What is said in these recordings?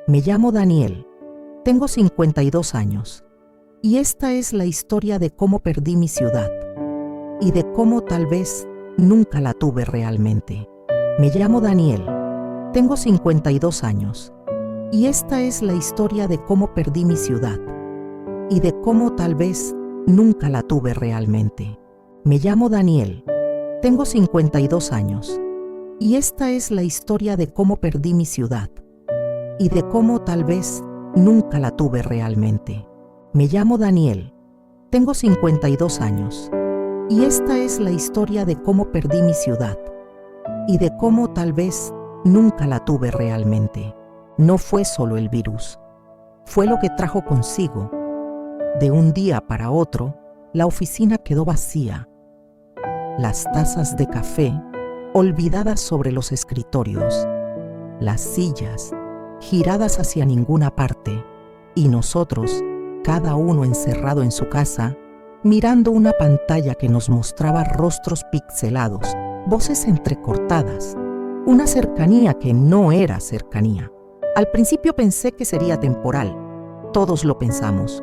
Me llamo Daniel, tengo 52 años y esta es la historia de cómo perdí mi ciudad y de cómo tal vez nunca la tuve realmente. Me llamo Daniel, tengo 52 años y esta es la historia de cómo perdí mi ciudad y de cómo tal vez nunca la tuve realmente. Me llamo Daniel, tengo 52 años y esta es la historia de cómo perdí mi ciudad y de cómo tal vez nunca la tuve realmente. Me llamo Daniel, tengo 52 años y esta es la historia de cómo perdí mi ciudad y de cómo tal vez nunca la tuve realmente. No fue solo el virus, fue lo que trajo consigo. De un día para otro, la oficina quedó vacía. Las tazas de café olvidadas sobre los escritorios, las sillas giradas hacia ninguna parte y nosotros, cada uno encerrado en su casa, mirando una pantalla que nos mostraba rostros pixelados, voces entrecortadas, una cercanía que no era cercanía. Al principio pensé que sería temporal, todos lo pensamos.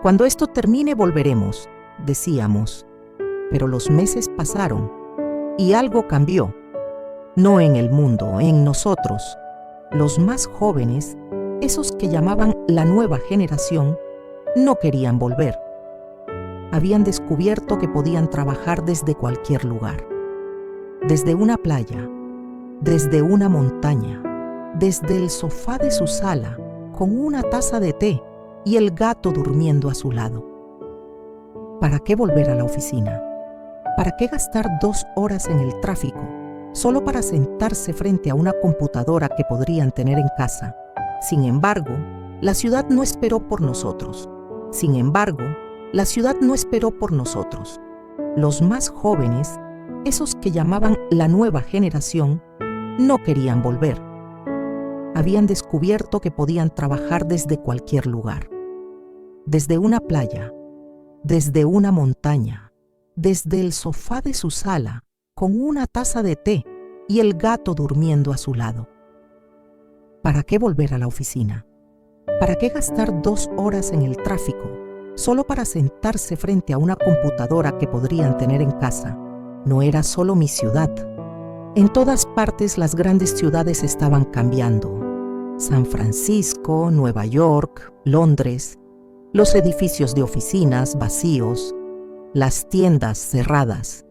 Cuando esto termine volveremos, decíamos, pero los meses pasaron y algo cambió. No en el mundo, en nosotros. Los más jóvenes, esos que llamaban la nueva generación, no querían volver. Habían descubierto que podían trabajar desde cualquier lugar. Desde una playa, desde una montaña, desde el sofá de su sala, con una taza de té y el gato durmiendo a su lado. ¿Para qué volver a la oficina? ¿Para qué gastar 2 horas en el tráfico solo para sentarse frente a una computadora que podrían tener en casa? Sin embargo, la ciudad no esperó por nosotros. Sin embargo, la ciudad no esperó por nosotros. Los más jóvenes, esos que llamaban la nueva generación, no querían volver. Habían descubierto que podían trabajar desde cualquier lugar. Desde una playa, desde una montaña, desde el sofá de su sala, con una taza de té y el gato durmiendo a su lado. ¿Para qué volver a la oficina? ¿Para qué gastar 2 horas en el tráfico solo para sentarse frente a una computadora que podrían tener en casa? No era solo mi ciudad. En todas partes las grandes ciudades estaban cambiando. San Francisco, Nueva York, Londres, los edificios de oficinas vacíos, las tiendas cerradas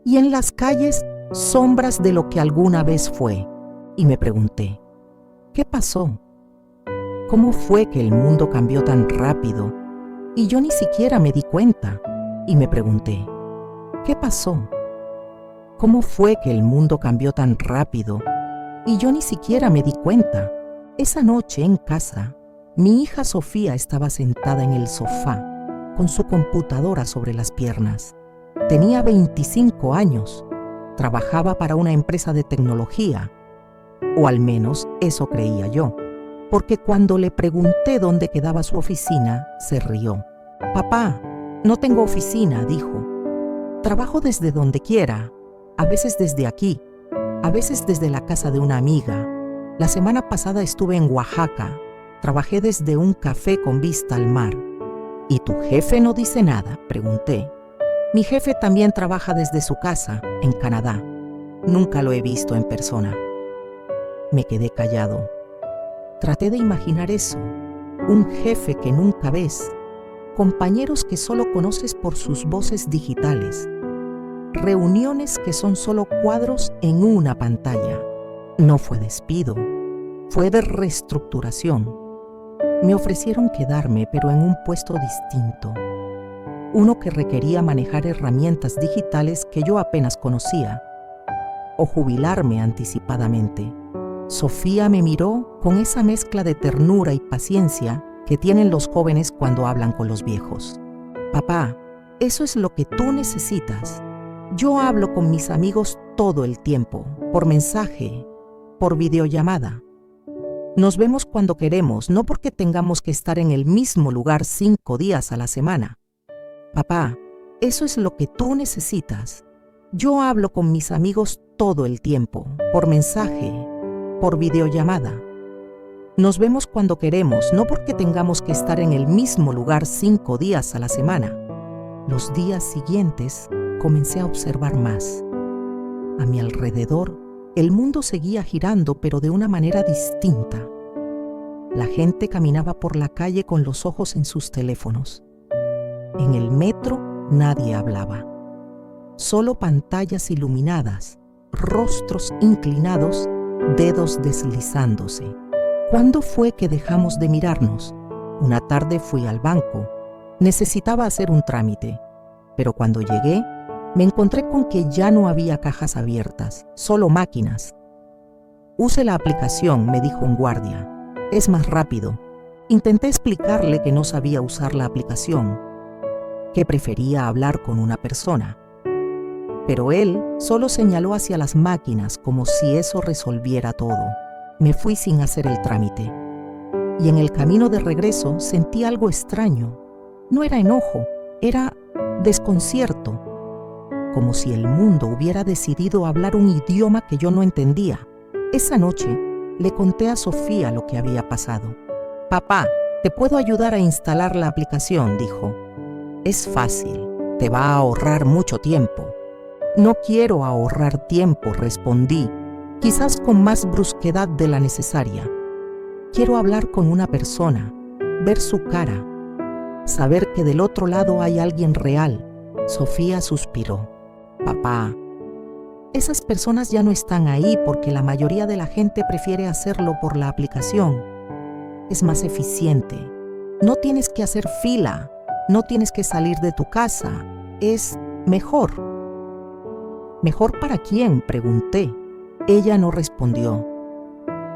y en las calles sombras de lo que alguna vez fue. Y me pregunté, ¿qué pasó? ¿Cómo fue que el mundo cambió tan rápido y yo ni siquiera me di cuenta? Y me pregunté, ¿qué pasó? ¿Cómo fue que el mundo cambió tan rápido y yo ni siquiera me di cuenta? Esa noche en casa, mi hija Sofía estaba sentada en el sofá con su computadora sobre las piernas. Tenía 25 años, trabajaba para una empresa de tecnología, o al menos eso creía yo, porque cuando le pregunté dónde quedaba su oficina, se rió. «Papá, no tengo oficina», dijo. «Trabajo desde donde quiera, a veces desde aquí, a veces desde la casa de una amiga. La semana pasada estuve en Oaxaca, trabajé desde un café con vista al mar». «¿Y tu jefe no dice nada?», pregunté. «Mi jefe también trabaja desde su casa, en Canadá. Nunca lo he visto en persona». Me quedé callado. Traté de imaginar eso, un jefe que nunca ves, compañeros que solo conoces por sus voces digitales, reuniones que son solo cuadros en una pantalla. No fue despido, fue de reestructuración. Me ofrecieron quedarme, pero en un puesto distinto, uno que requería manejar herramientas digitales que yo apenas conocía, o jubilarme anticipadamente. Sofía me miró con esa mezcla de ternura y paciencia que tienen los jóvenes cuando hablan con los viejos. «Papá, eso es lo que tú necesitas. Yo hablo con mis amigos todo el tiempo, por mensaje, por videollamada. Nos vemos cuando queremos, no porque tengamos que estar en el mismo lugar 5 días a la semana. Papá, eso es lo que tú necesitas. Yo hablo con mis amigos todo el tiempo, por mensaje, por videollamada. Nos vemos cuando queremos, no porque tengamos que estar en el mismo lugar 5 días a la semana. Los días siguientes comencé a observar más. A mi alrededor, el mundo seguía girando, pero de una manera distinta. La gente caminaba por la calle con los ojos en sus teléfonos. En el metro nadie hablaba. Solo pantallas iluminadas, rostros inclinados, dedos deslizándose. ¿Cuándo fue que dejamos de mirarnos? Una tarde fui al banco. Necesitaba hacer un trámite, pero cuando llegué, me encontré con que ya no había cajas abiertas, solo máquinas. Use la aplicación, me dijo un guardia. Es más rápido. Intenté explicarle que no sabía usar la aplicación, que prefería hablar con una persona. Pero él solo señaló hacia las máquinas como si eso resolviera todo. Me fui sin hacer el trámite. Y en el camino de regreso sentí algo extraño. No era enojo, era desconcierto. Como si el mundo hubiera decidido hablar un idioma que yo no entendía. Esa noche le conté a Sofía lo que había pasado. «Papá, te puedo ayudar a instalar la aplicación», dijo. «Es fácil, te va a ahorrar mucho tiempo». «No quiero ahorrar tiempo», respondí, quizás con más brusquedad de la necesaria. «Quiero hablar con una persona, ver su cara, saber que del otro lado hay alguien real». Sofía suspiró. «Papá, esas personas ya no están ahí porque la mayoría de la gente prefiere hacerlo por la aplicación. Es más eficiente. No tienes que hacer fila, no tienes que salir de tu casa. Es mejor». «¿Mejor para quién?», pregunté. Ella no respondió.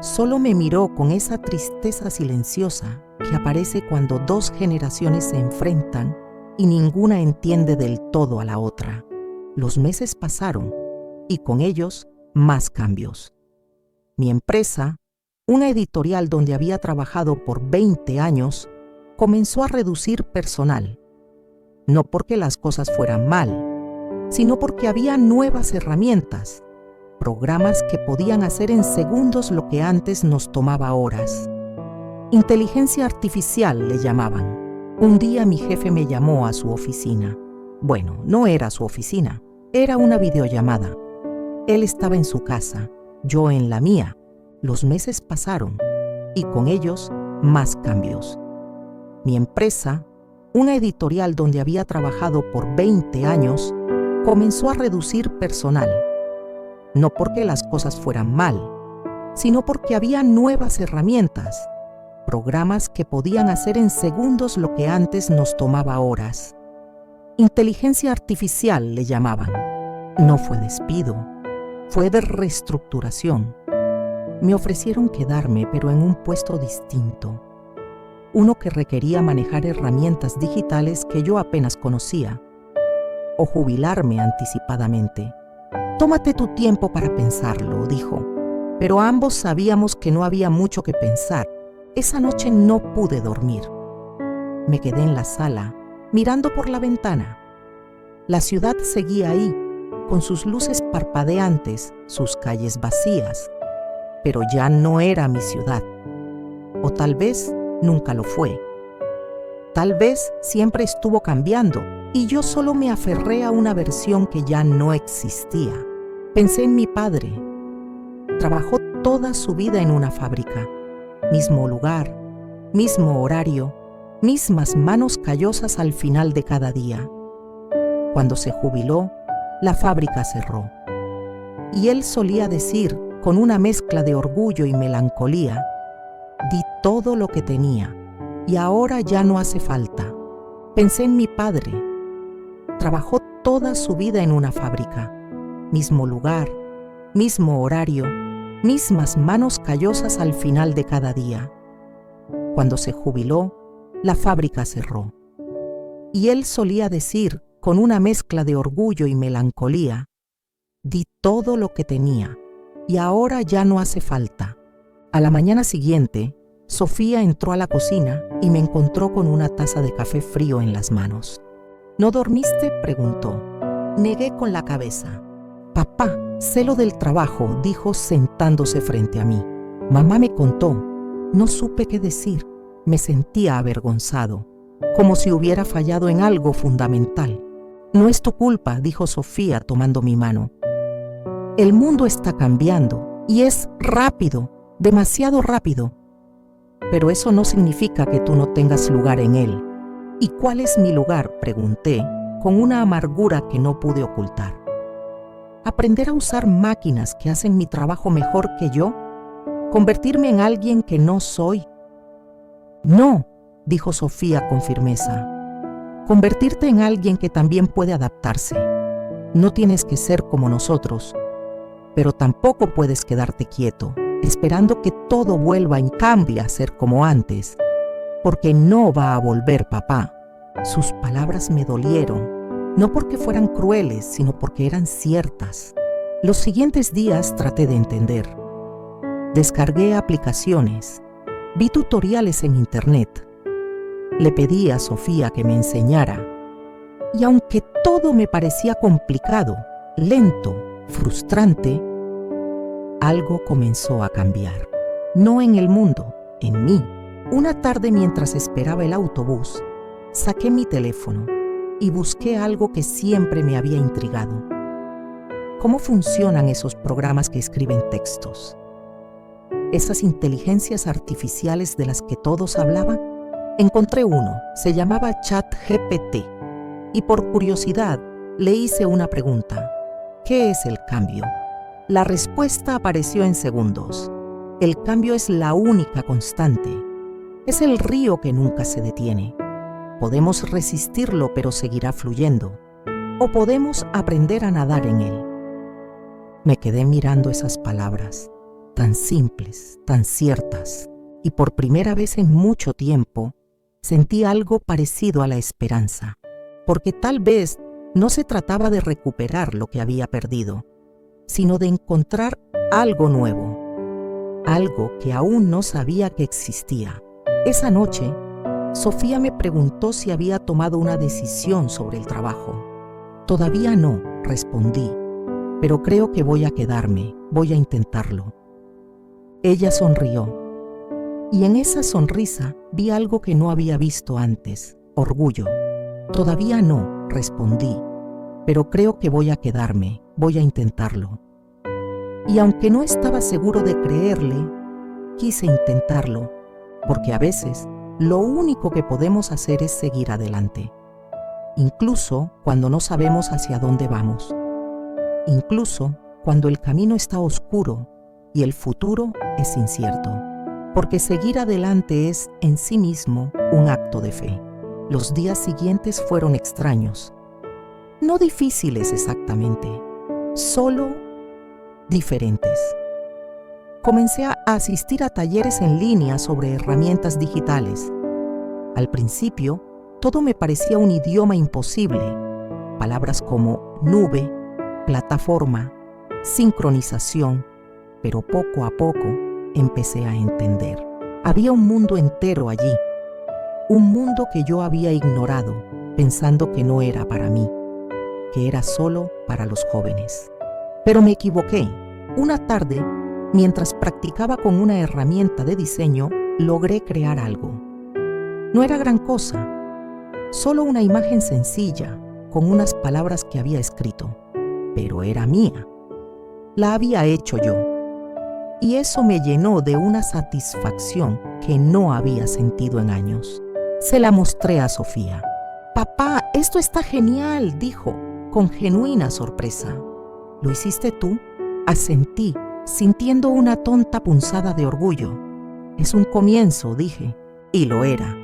Solo me miró con esa tristeza silenciosa que aparece cuando dos generaciones se enfrentan y ninguna entiende del todo a la otra. Los meses pasaron y con ellos más cambios. Mi empresa, una editorial donde había trabajado por 20 años, comenzó a reducir personal. No porque las cosas fueran mal, sino porque había nuevas herramientas, programas que podían hacer en segundos lo que antes nos tomaba horas. Inteligencia artificial le llamaban. Un día mi jefe me llamó a su oficina. Bueno, no era su oficina, era una videollamada. Él estaba en su casa, yo en la mía. Los meses pasaron y con ellos más cambios. Mi empresa, una editorial donde había trabajado por 20 años, comenzó a reducir personal. No porque las cosas fueran mal, sino porque había nuevas herramientas, programas que podían hacer en segundos lo que antes nos tomaba horas. Inteligencia artificial le llamaban. No fue despido, fue de reestructuración. Me ofrecieron quedarme, pero en un puesto distinto. Uno que requería manejar herramientas digitales que yo apenas conocía, o jubilarme anticipadamente. «Tómate tu tiempo para pensarlo», dijo. Pero ambos sabíamos que no había mucho que pensar. Esa noche no pude dormir. Me quedé en la sala, mirando por la ventana. La ciudad seguía ahí, con sus luces parpadeantes, sus calles vacías. Pero ya no era mi ciudad. O tal vez nunca lo fue. Tal vez siempre estuvo cambiando y yo solo me aferré a una versión que ya no existía. Pensé en mi padre. Trabajó toda su vida en una fábrica. Mismo lugar, mismo horario, mismas manos callosas al final de cada día. Cuando se jubiló, la fábrica cerró. Y él solía decir, con una mezcla de orgullo y melancolía, «Di todo lo que tenía, y ahora ya no hace falta». Pensé en mi padre. Trabajó toda su vida en una fábrica. Mismo lugar, mismo horario, mismas manos callosas al final de cada día. Cuando se jubiló, la fábrica cerró. Y él solía decir, con una mezcla de orgullo y melancolía, «Di todo lo que tenía, y ahora ya no hace falta». A la mañana siguiente, Sofía entró a la cocina y me encontró con una taza de café frío en las manos. «¿No dormiste?», preguntó. Negué con la cabeza. «Papá, sé lo del trabajo», dijo sentándose frente a mí. «Mamá me contó. No supe qué decir. Me sentía avergonzado, como si hubiera fallado en algo fundamental. No es tu culpa, dijo Sofía tomando mi mano. El mundo está cambiando y es rápido, demasiado rápido. Pero eso no significa que tú no tengas lugar en él. ¿Y cuál es mi lugar?, pregunté, con una amargura que no pude ocultar. ¿Aprender a usar máquinas que hacen mi trabajo mejor que yo? ¿Convertirme en alguien que no soy? No, dijo Sofía con firmeza. Convertirte en alguien que también puede adaptarse. No tienes que ser como nosotros, pero tampoco puedes quedarte quieto, esperando que todo vuelva y cambie a ser como antes, porque no va a volver, papá. Sus palabras me dolieron, no porque fueran crueles, sino porque eran ciertas. Los siguientes días traté de entender. Descargué aplicaciones, vi tutoriales en internet. Le pedí a Sofía que me enseñara. Y aunque todo me parecía complicado, lento, frustrante, algo comenzó a cambiar. No en el mundo, en mí. Una tarde, mientras esperaba el autobús, saqué mi teléfono y busqué algo que siempre me había intrigado. ¿Cómo funcionan esos programas que escriben textos? Esas inteligencias artificiales de las que todos hablaban. Encontré uno, se llamaba ChatGPT, y por curiosidad le hice una pregunta: ¿qué es el cambio? La respuesta apareció en segundos. El cambio es la única constante. Es el río que nunca se detiene. Podemos resistirlo, pero seguirá fluyendo. O podemos aprender a nadar en él. Me quedé mirando esas palabras, tan simples, tan ciertas, y por primera vez en mucho tiempo sentí algo parecido a la esperanza, porque tal vez no se trataba de recuperar lo que había perdido, sino de encontrar algo nuevo, algo que aún no sabía que existía. Esa noche, Sofía me preguntó si había tomado una decisión sobre el trabajo. Todavía no, respondí, pero creo que voy a quedarme, voy a intentarlo. Ella sonrió, y en esa sonrisa vi algo que no había visto antes: orgullo. Todavía no, respondí, pero creo que voy a quedarme, voy a intentarlo. Y aunque no estaba seguro de creerle, quise intentarlo, porque a veces lo único que podemos hacer es seguir adelante, incluso cuando no sabemos hacia dónde vamos, incluso cuando el camino está oscuro y el futuro es incierto, porque seguir adelante es en sí mismo un acto de fe. Los días siguientes fueron extraños, no difíciles exactamente, solo diferentes. Comencé a asistir a talleres en línea sobre herramientas digitales. Al principio, todo me parecía un idioma imposible. Palabras como nube, plataforma, sincronización, pero poco a poco empecé a entender. Había un mundo entero allí, un mundo que yo había ignorado, pensando que no era para mí, que era solo para los jóvenes. Pero me equivoqué. Una tarde, mientras practicaba con una herramienta de diseño, logré crear algo. No era gran cosa, solo una imagen sencilla, con unas palabras que había escrito, pero era mía. La había hecho yo, y eso me llenó de una satisfacción que no había sentido en años. Se la mostré a Sofía. «Papá, esto está genial», dijo, con genuina sorpresa. «¿Lo hiciste tú?», asentí, sintiendo una tonta punzada de orgullo. «Es un comienzo», dije, y lo era.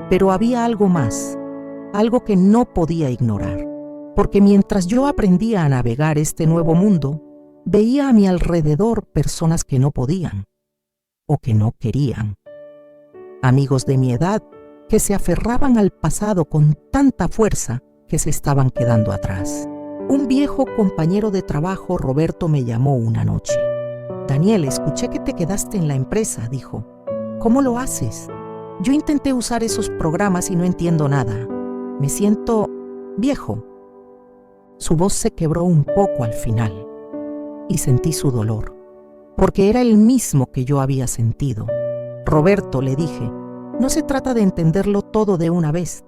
Pero había algo más, algo que no podía ignorar, porque mientras yo aprendía a navegar este nuevo mundo, veía a mi alrededor personas que no podían, o que no querían. Amigos de mi edad que se aferraban al pasado con tanta fuerza que se estaban quedando atrás. Un viejo compañero de trabajo, Roberto, me llamó una noche. «Daniel, escuché que te quedaste en la empresa», dijo. «¿Cómo lo haces? Yo intenté usar esos programas y no entiendo nada. Me siento viejo». Su voz se quebró un poco al final y sentí su dolor, porque era el mismo que yo había sentido. Roberto, le dije, no se trata de entenderlo todo de una vez.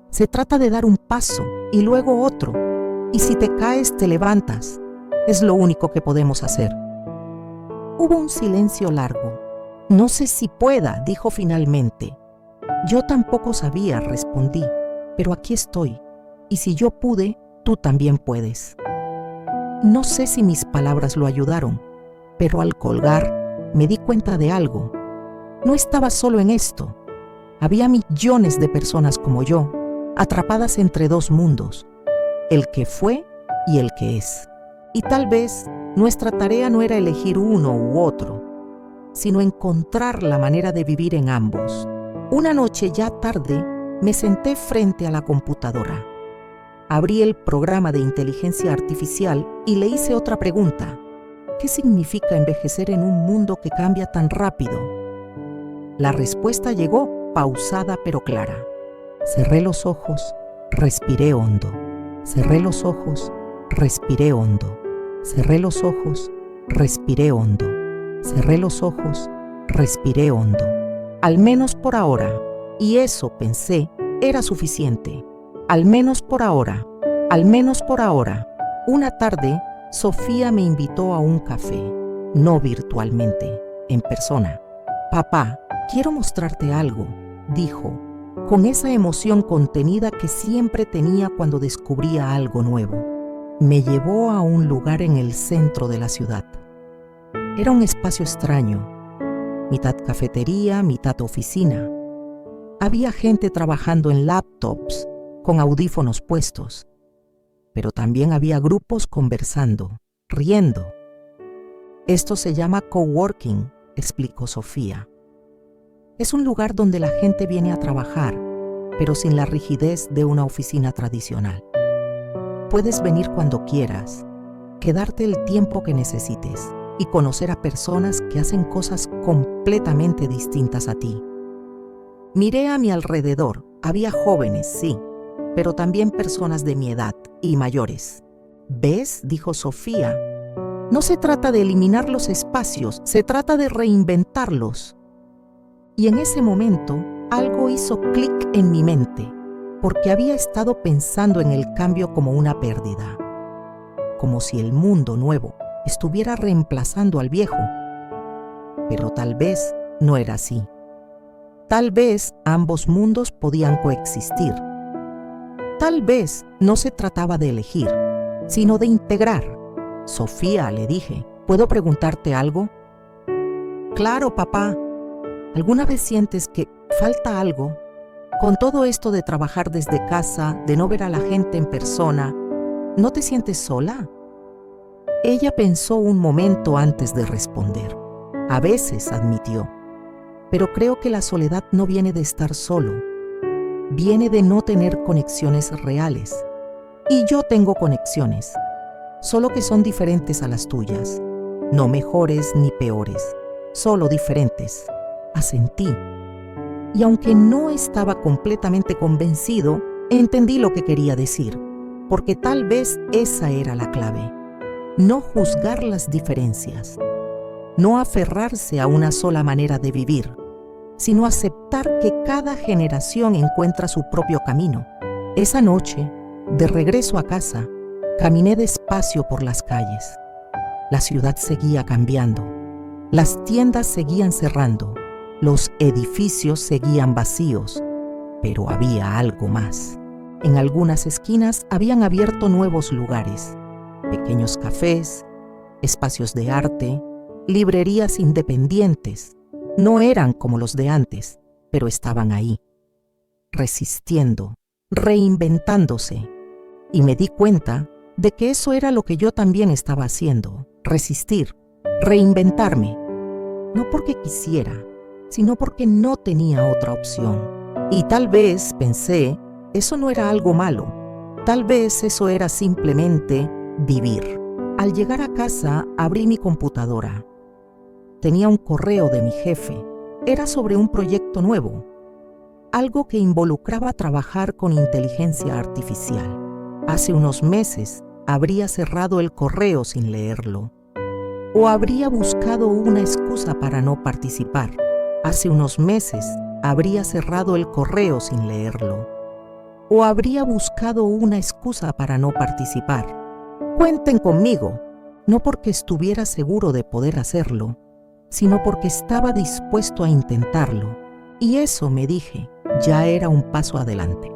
Se trata de dar un paso y luego otro. Y si te caes, te levantas. Es lo único que podemos hacer. Hubo un silencio largo. No sé si pueda, dijo finalmente. Yo tampoco sabía, respondí, pero aquí estoy. Y si yo pude, tú también puedes. No sé si mis palabras lo ayudaron, pero al colgar me di cuenta de algo. No estaba solo en esto. Había millones de personas como yo, atrapadas entre dos mundos, el que fue y el que es. Y tal vez nuestra tarea no era elegir uno u otro, sino encontrar la manera de vivir en ambos. Una noche ya tarde, me senté frente a la computadora. Abrí el programa de inteligencia artificial y le hice otra pregunta. ¿Qué significa envejecer en un mundo que cambia tan rápido? La respuesta llegó pausada pero clara. Cerré los ojos, respiré hondo. Cerré los ojos, respiré hondo. Cerré los ojos, respiré hondo. Cerré los ojos, respiré hondo. Al menos por ahora. Y eso, pensé, era suficiente. Al menos por ahora. Al menos por ahora. Una tarde, Sofía me invitó a un café. No virtualmente, en persona. Papá, quiero mostrarte algo, dijo, con esa emoción contenida que siempre tenía cuando descubría algo nuevo. Me llevó a un lugar en el centro de la ciudad. Era un espacio extraño, mitad cafetería, mitad oficina. Había gente trabajando en laptops, con audífonos puestos, pero también había grupos conversando, riendo. Esto se llama coworking, explicó Sofía. Es un lugar donde la gente viene a trabajar, pero sin la rigidez de una oficina tradicional. Puedes venir cuando quieras, quedarte el tiempo que necesites y conocer a personas que hacen cosas completamente distintas a ti. Miré a mi alrededor. Había jóvenes, sí, pero también personas de mi edad y mayores. ¿Ves?, dijo Sofía. No se trata de eliminar los espacios, se trata de reinventarlos. Y en ese momento, algo hizo clic en mi mente, porque había estado pensando en el cambio como una pérdida, como si el mundo nuevo estuviera reemplazando al viejo. Pero tal vez no era así. Tal vez ambos mundos podían coexistir. Tal vez no se trataba de elegir, sino de integrar. Sofía, le dije, ¿puedo preguntarte algo? Claro, papá. ¿Alguna vez sientes que falta algo? Con todo esto de trabajar desde casa, de no ver a la gente en persona, ¿no te sientes sola? Ella pensó un momento antes de responder. A veces, admitió. Pero creo que la soledad no viene de estar solo. Viene de no tener conexiones reales. Y yo tengo conexiones, solo que son diferentes a las tuyas. No mejores ni peores, solo diferentes. Asentí. Y aunque no estaba completamente convencido, entendí lo que quería decir, porque tal vez esa era la clave. No juzgar las diferencias, no aferrarse a una sola manera de vivir, sino aceptar que cada generación encuentra su propio camino. Esa noche, de regreso a casa, caminé despacio por las calles. La ciudad seguía cambiando, las tiendas seguían cerrando, los edificios seguían vacíos, pero había algo más. En algunas esquinas habían abierto nuevos lugares, pequeños cafés, espacios de arte, librerías independientes. No eran como los de antes, pero estaban ahí, resistiendo, reinventándose. Y me di cuenta de que eso era lo que yo también estaba haciendo, resistir, reinventarme. No porque quisiera, sino porque no tenía otra opción. Y tal vez, pensé, eso no era algo malo. Tal vez eso era simplemente vivir. Al llegar a casa, abrí mi computadora. Tenía un correo de mi jefe. Era sobre un proyecto nuevo, algo que involucraba trabajar con inteligencia artificial. Hace unos meses habría cerrado el correo sin leerlo, o habría buscado una excusa para no participar. Hace unos meses habría cerrado el correo sin leerlo, o habría buscado una excusa para no participar. Cuenten conmigo, no porque estuviera seguro de poder hacerlo, sino porque estaba dispuesto a intentarlo. Y eso, me dije, ya era un paso adelante.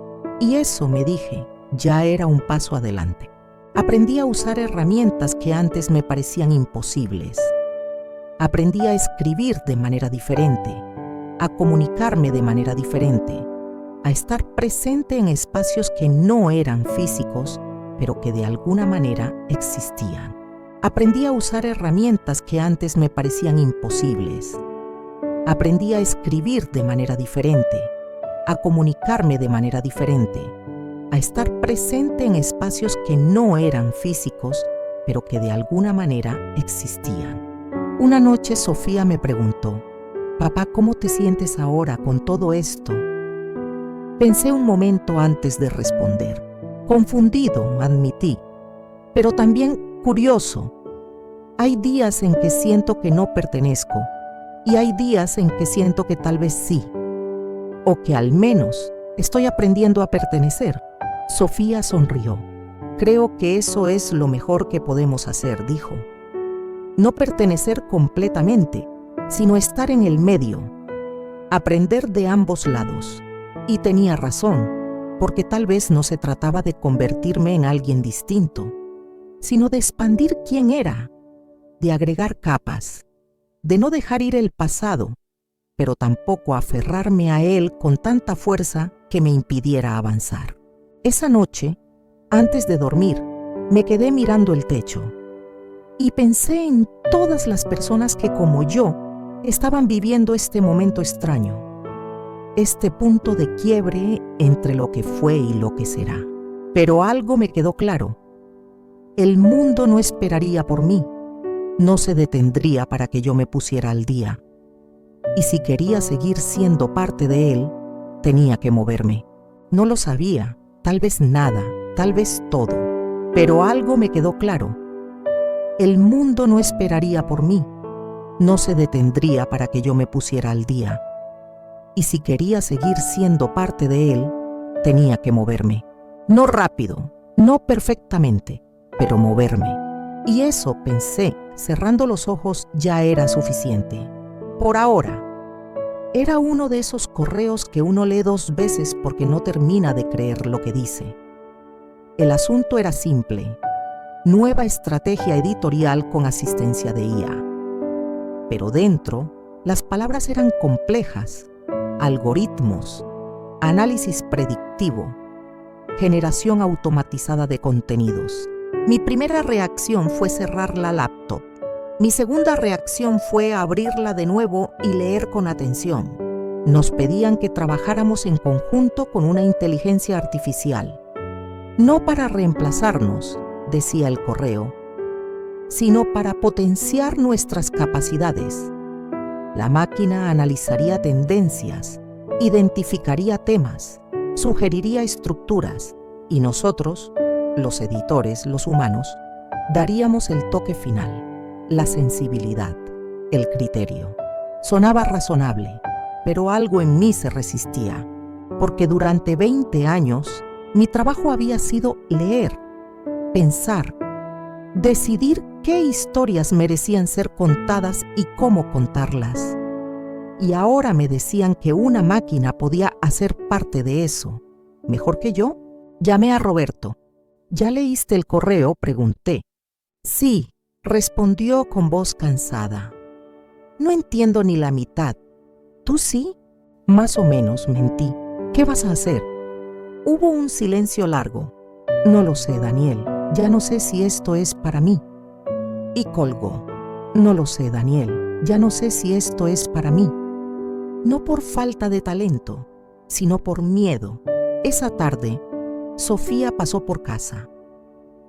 Aprendí a usar herramientas que antes me parecían imposibles. Aprendí a escribir de manera diferente, a comunicarme de manera diferente, a estar presente en espacios que no eran físicos, pero que de alguna manera existían. Aprendí a usar herramientas que antes me parecían imposibles. Aprendí a escribir de manera diferente, a comunicarme de manera diferente, a estar presente en espacios que no eran físicos, pero que de alguna manera existían. Una noche Sofía me preguntó: «Papá, ¿cómo te sientes ahora con todo esto?». Pensé un momento antes de responder. Confundido, admití, pero también curioso. Hay días en que siento que no pertenezco y hay días en que siento que tal vez sí, o que al menos estoy aprendiendo a pertenecer. Sofía sonrió. «Creo que eso es lo mejor que podemos hacer», dijo. «No pertenecer completamente, sino estar en el medio, aprender de ambos lados». Y tenía razón, porque tal vez no se trataba de convertirme en alguien distinto, sino de expandir quién era, de agregar capas, de no dejar ir el pasado, pero tampoco aferrarme a él con tanta fuerza que me impidiera avanzar. Esa noche, antes de dormir, me quedé mirando el techo y pensé en todas las personas que, como yo, estaban viviendo este momento extraño, este punto de quiebre entre lo que fue y lo que será. Pero algo me quedó claro: el mundo no esperaría por mí, no se detendría para que yo me pusiera al día. Y si quería seguir siendo parte de él, tenía que moverme. No lo sabía, tal vez nada, tal vez todo, pero algo me quedó claro: el mundo no esperaría por mí, no se detendría para que yo me pusiera al día. Y si quería seguir siendo parte de él, tenía que moverme. No rápido, no perfectamente, pero moverme. Y eso, pensé, cerrando los ojos, ya era suficiente. Por ahora. Era uno de esos correos que uno lee 2 veces porque no termina de creer lo que dice. El asunto era simple: nueva estrategia editorial con asistencia de IA. Pero dentro, las palabras eran complejas: algoritmos, análisis predictivo, generación automatizada de contenidos. Mi primera reacción fue cerrar la laptop. Mi segunda reacción fue abrirla de nuevo y leer con atención. Nos pedían que trabajáramos en conjunto con una inteligencia artificial. No para reemplazarnos, decía el correo, sino para potenciar nuestras capacidades. La máquina analizaría tendencias, identificaría temas, sugeriría estructuras, y nosotros, los editores, los humanos, daríamos el toque final, la sensibilidad, el criterio. Sonaba razonable, pero algo en mí se resistía, porque durante 20 años mi trabajo había sido leer, pensar, decidir qué historias merecían ser contadas y cómo contarlas. Y ahora me decían que una máquina podía hacer parte de eso. ¿Mejor que yo? Llamé a Roberto. ¿Ya leíste el correo?, pregunté. Sí, respondió con voz cansada. No entiendo ni la mitad. ¿Tú sí? Más o menos, mentí. ¿Qué vas a hacer? Hubo un silencio largo. No lo sé, Daniel. Ya no sé si esto es para mí. Y colgó. No lo sé, Daniel. Ya no sé si esto es para mí. No por falta de talento, sino por miedo. Esa tarde, Sofía pasó por casa.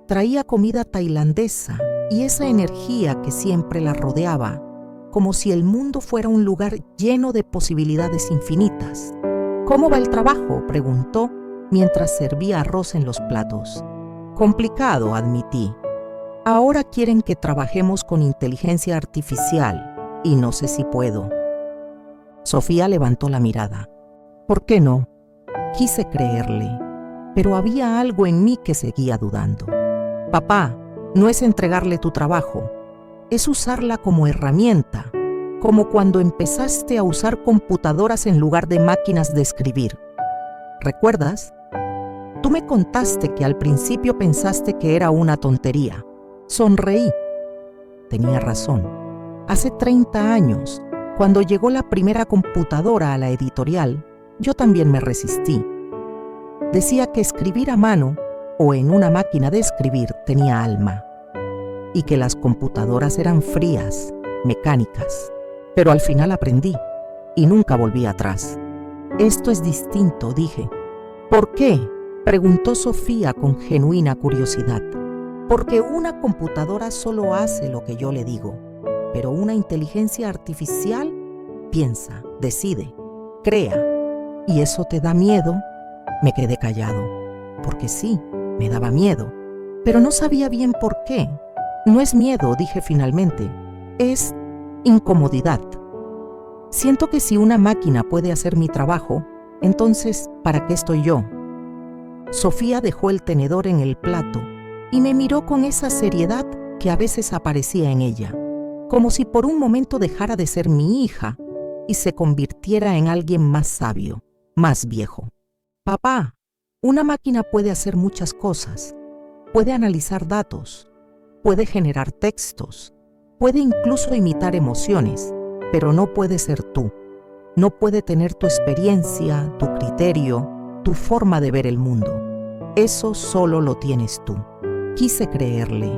Traía comida tailandesa y esa energía que siempre la rodeaba, como si el mundo fuera un lugar lleno de posibilidades infinitas. ¿Cómo va el trabajo?, preguntó mientras servía arroz en los platos. Complicado, admití. Ahora quieren que trabajemos con inteligencia artificial y no sé si puedo. Sofía levantó la mirada. ¿Por qué no? Quise creerle, pero había algo en mí que seguía dudando. Papá, no es entregarle tu trabajo, es usarla como herramienta, como cuando empezaste a usar computadoras en lugar de máquinas de escribir. ¿Recuerdas? Tú me contaste que al principio pensaste que era una tontería. Sonreí. Tenía razón. Hace 30 años, cuando llegó la primera computadora a la editorial, yo también me resistí. Decía que escribir a mano o en una máquina de escribir tenía alma y que las computadoras eran frías, mecánicas. Pero al final aprendí y nunca volví atrás. Esto es distinto, dije. ¿Por qué?, preguntó Sofía con genuina curiosidad. Porque una computadora solo hace lo que yo le digo, pero una inteligencia artificial piensa, decide, crea. ¿Y eso te da miedo? Me quedé callado, porque sí, me daba miedo, pero no sabía bien por qué. No es miedo, dije finalmente, es incomodidad. Siento que si una máquina puede hacer mi trabajo, entonces, ¿para qué estoy yo? Sofía dejó el tenedor en el plato y me miró con esa seriedad que a veces aparecía en ella, como si por un momento dejara de ser mi hija y se convirtiera en alguien más sabio, más viejo. Papá, una máquina puede hacer muchas cosas. Puede analizar datos, puede generar textos, puede incluso imitar emociones, pero no puede ser tú. No puede tener tu experiencia, tu criterio, tu forma de ver el mundo. Eso solo lo tienes tú. Quise creerle,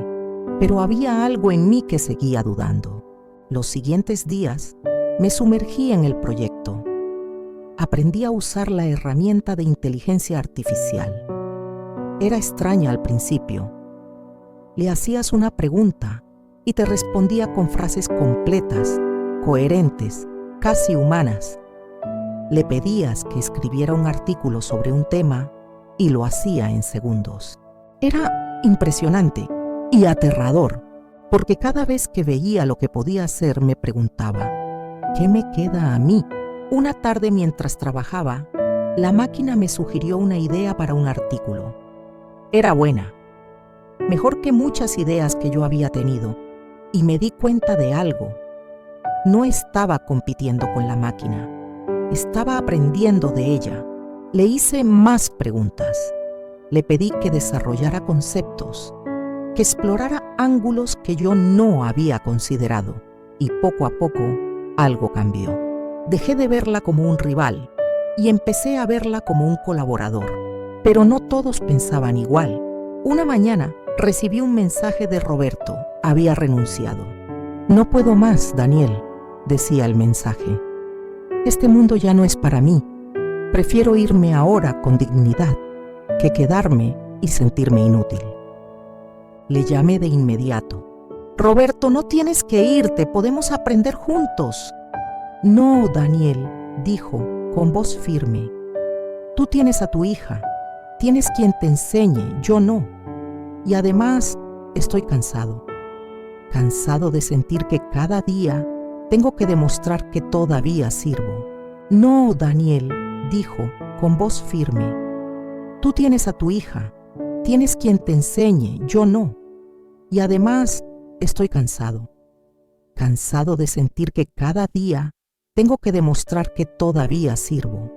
pero había algo en mí que seguía dudando. Los siguientes días me sumergí en el proyecto. Aprendí a usar la herramienta de inteligencia artificial. Era extraña al principio. Le hacías una pregunta y te respondía con frases completas, coherentes, casi humanas. Le pedías que escribiera un artículo sobre un tema y lo hacía en segundos. Era impresionante y aterrador, porque cada vez que veía lo que podía hacer me preguntaba, ¿qué me queda a mí? Una tarde mientras trabajaba, la máquina me sugirió una idea para un artículo. Era buena, mejor que muchas ideas que yo había tenido, y me di cuenta de algo. No estaba compitiendo con la máquina, estaba aprendiendo de ella. Le hice más preguntas. Le pedí que desarrollara conceptos, que explorara ángulos que yo no había considerado, y poco a poco algo cambió. Dejé de verla como un rival y empecé a verla como un colaborador. Pero no todos pensaban igual. Una mañana recibí un mensaje de Roberto. Había renunciado. No puedo más, Daniel, decía el mensaje. Este mundo ya no es para mí. Prefiero irme ahora con dignidad que quedarme y sentirme inútil. Le llamé de inmediato. Roberto, no tienes que irte, podemos aprender juntos. No, Daniel, dijo con voz firme. Tú tienes a tu hija, tienes quien te enseñe, yo no. Y además, estoy cansado. Cansado de sentir que cada día tengo que demostrar que todavía sirvo. No, Daniel, dijo con voz firme. Tú tienes a tu hija, tienes quien te enseñe, yo no. Y además, estoy cansado. Cansado de sentir que cada día tengo que demostrar que todavía sirvo.